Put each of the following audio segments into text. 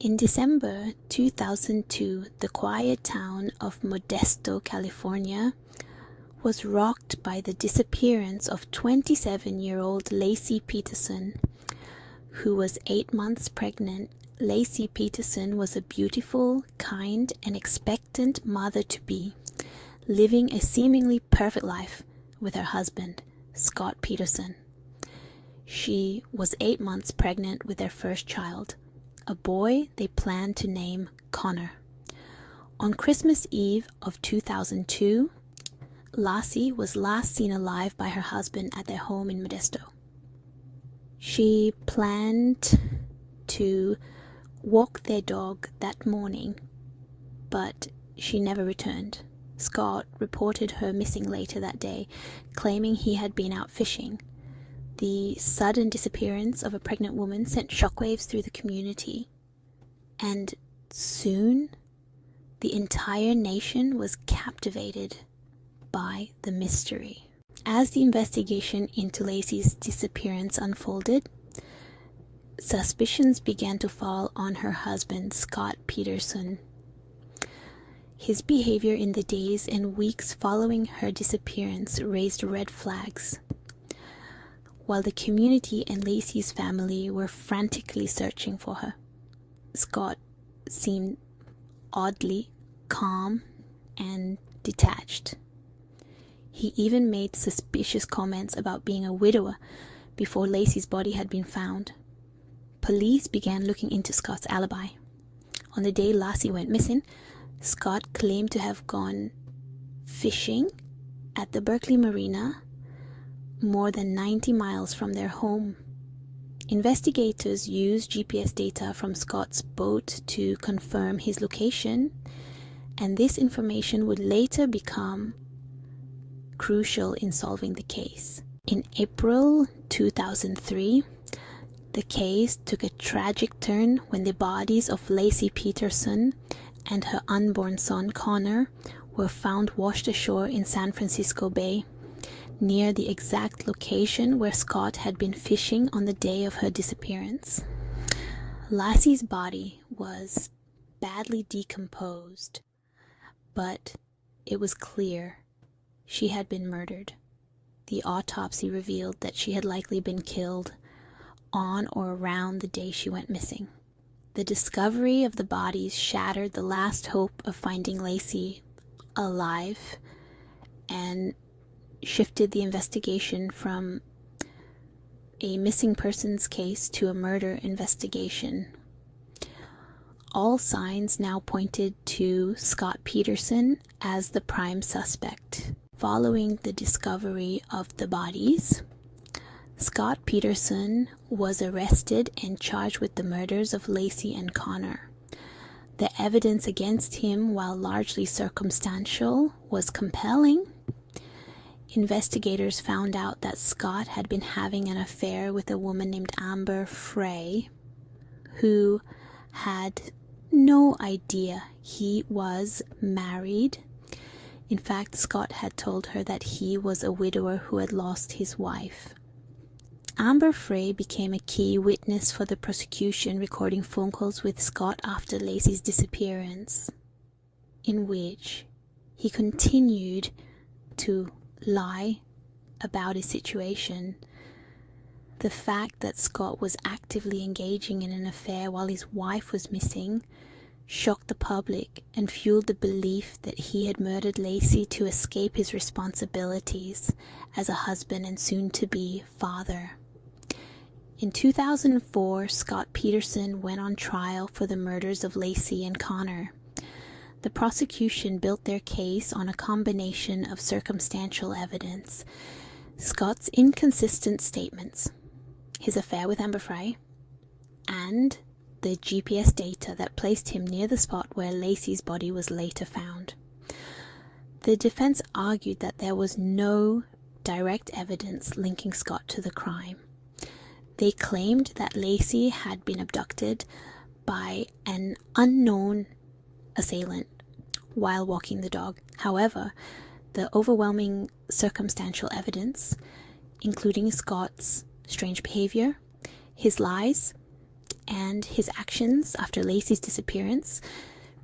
In December 2002, the quiet town of Modesto, California, was rocked by the disappearance of 27-year-old Laci Peterson, who was 8 months pregnant. Laci Peterson was a beautiful, kind, and expectant mother-to-be, living a seemingly perfect life with her husband, Scott Peterson. She was 8 months pregnant with their first child, a boy they planned to name Connor. On Christmas Eve of 2002, Laci was last seen alive by her husband at their home in Modesto. She planned to walk their dog that morning, but she never returned. Scott reported her missing later that day, claiming he had been out fishing. The sudden disappearance of a pregnant woman sent shockwaves through the community, and soon the entire nation was captivated by the mystery. As the investigation into Laci's disappearance unfolded, suspicions began to fall on her husband, Scott Peterson. His behavior in the days and weeks following her disappearance raised red flags. While the community and Laci's family were frantically searching for her, Scott seemed oddly calm and detached. He even made suspicious comments about being a widower before Laci's body had been found. Police began looking into Scott's alibi. On the day Laci went missing, Scott claimed to have gone fishing at the Berkeley Marina, more than 90 miles from their home. Investigators used GPS data from Scott's boat to confirm his location, and this information would later become crucial in solving the case. In April 2003, the case took a tragic turn when the bodies of Laci Peterson and her unborn son Connor were found washed ashore in San Francisco Bay, near the exact location where Scott had been fishing on the day of her disappearance. Laci's body was badly decomposed, but it was clear she had been murdered. The autopsy revealed that she had likely been killed on or around the day she went missing. The discovery of the bodies shattered the last hope of finding Laci alive and shifted the investigation from a missing persons case to a murder investigation. All signs now pointed to Scott Peterson as the prime suspect. Following the discovery of the bodies, Scott Peterson was arrested and charged with the murders of Laci and Connor. The evidence against him, while largely circumstantial, was compelling. Investigators found out that Scott had been having an affair with a woman named Amber Frey, who had no idea he was married. In fact, Scott had told her that he was a widower who had lost his wife. Amber Frey became a key witness for the prosecution, recording phone calls with Scott after Laci's disappearance, in which he continued to lie about his situation. The fact that Scott was actively engaging in an affair while his wife was missing shocked the public and fueled the belief that he had murdered Laci to escape his responsibilities as a husband and soon-to-be father. In 2004, Scott Peterson went on trial for the murders of Laci and Connor. The prosecution built their case on a combination of circumstantial evidence: Scott's inconsistent statements, his affair with Amber Frey, and the GPS data that placed him near the spot where Laci's body was later found. The defense argued that there was no direct evidence linking Scott to the crime. They claimed that Laci had been abducted by an unknown assailant while walking the dog. However, the overwhelming circumstantial evidence, including Scott's strange behavior, his lies, and his actions after Laci's disappearance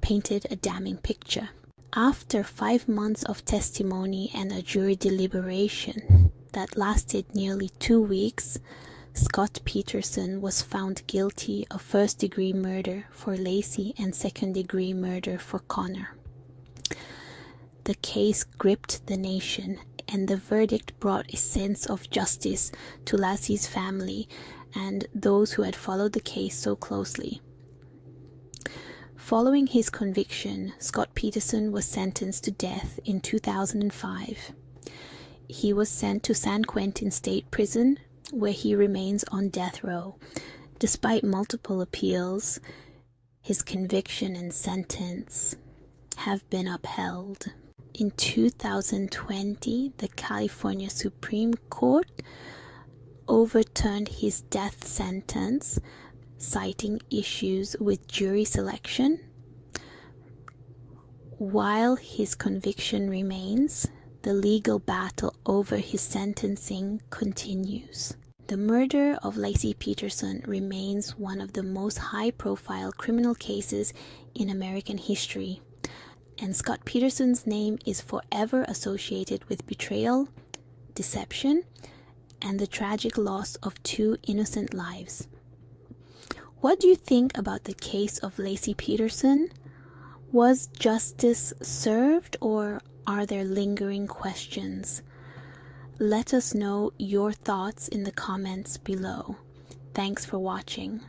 painted a damning picture. After 5 months of testimony and a jury deliberation that lasted nearly 2 weeks, Scott Peterson was found guilty of first-degree murder for Laci and second-degree murder for Connor. The case gripped the nation, and the verdict brought a sense of justice to Laci's family and those who had followed the case so closely. Following his conviction, Scott Peterson was sentenced to death in 2005. He was sent to San Quentin State Prison, where he remains on death row. Despite multiple appeals, his conviction and sentence have been upheld. In 2020, the California Supreme Court overturned his death sentence, citing issues with jury selection. While his conviction remains, the legal battle over his sentencing continues. The murder of Laci Peterson remains one of the most high-profile criminal cases in American history, and Scott Peterson's name is forever associated with betrayal, deception, and the tragic loss of 2 innocent lives. What do you think about the case of Laci Peterson? Was justice served, or are there lingering questions? Let us know your thoughts in the comments below. Thanks for watching.